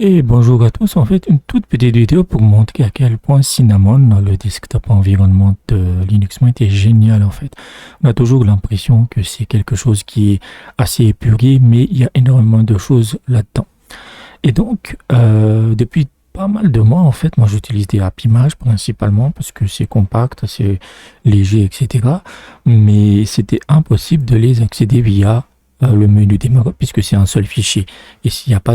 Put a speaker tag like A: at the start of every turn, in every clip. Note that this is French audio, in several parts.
A: Et bonjour à tous, en fait, une toute petite vidéo pour montrer à quel point Cinnamon, le desktop environnement de Linux Mint, est génial en fait. On a toujours l'impression que c'est quelque chose qui est assez épuré, mais il y a énormément de choses là-dedans. Et donc, depuis pas mal de mois, en fait, moi j'utilise des app images principalement parce que c'est compact, c'est léger, etc. Mais c'était impossible de les accéder via le menu démarrage puisque c'est un seul fichier et s'il n'y a pas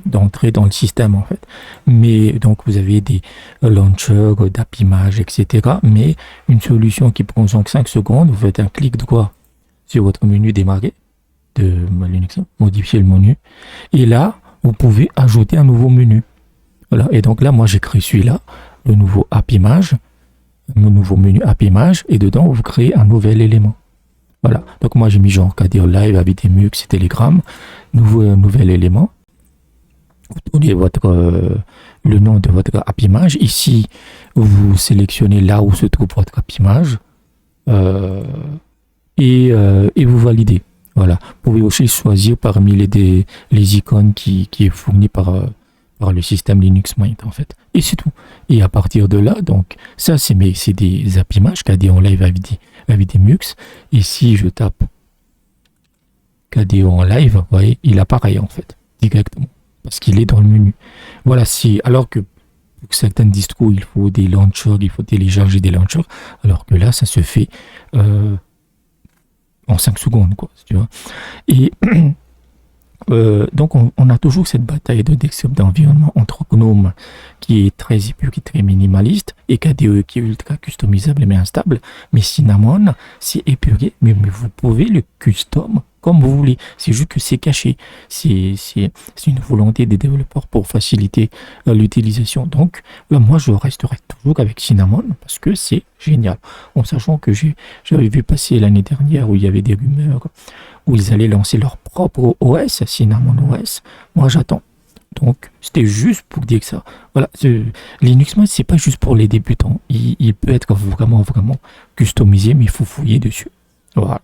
A: d'entrée dans le système en fait. Mais donc vous avez des launchers d'app images, etc. Mais une solution qui prend donc 5 secondes, vous faites un clic droit sur votre menu démarrer de Linux, modifier le menu et là vous pouvez ajouter un nouveau menu. Voilà. Et donc là, moi, j'ai créé celui-là, le nouveau app image, mon nouveau menu app image, et dedans, vous créez un nouvel élément. Voilà. Donc moi, j'ai mis genre KDO Live, AvidMux et Telegram, nouvel élément. Vous donnez le nom de votre app image. Ici, vous sélectionnez là où se trouve votre app image euh, et vous validez. Voilà. Vous pouvez aussi choisir parmi les icônes qui est fourni par le système Linux Mint en fait. Et c'est tout. Et à partir de là, donc ça c'est des app images KDE en live avec des mux. Et si je tape KDE en live, vous voyez, il apparaît en fait directement parce qu'il est dans le menu. Voilà, si alors que pour certaines distros il faut des launchers, il faut télécharger des launchers, alors que là ça se fait en 5 secondes quoi, tu vois. Et donc on a toujours cette bataille de desktop d'environnement entre GNOME qui est très épuré, qui est très minimaliste, et KDE qui est ultra customisable mais instable. Mais Cinnamon, c'est épuré, mais vous pouvez le custom comme vous voulez. C'est juste que c'est caché. C'est une volonté des développeurs pour faciliter l'utilisation. Donc là, moi, je resterai toujours avec Cinnamon parce que c'est génial. En sachant que j'avais vu passer l'année dernière où il y avait des rumeurs où ils allaient lancer leur propre OS, Cinnamon OS. Moi, j'attends. Donc, c'était juste pour dire que ça. Voilà, Linux Mint, c'est pas juste pour les débutants. Il peut être vraiment, vraiment customisé, mais il faut fouiller dessus. Voilà.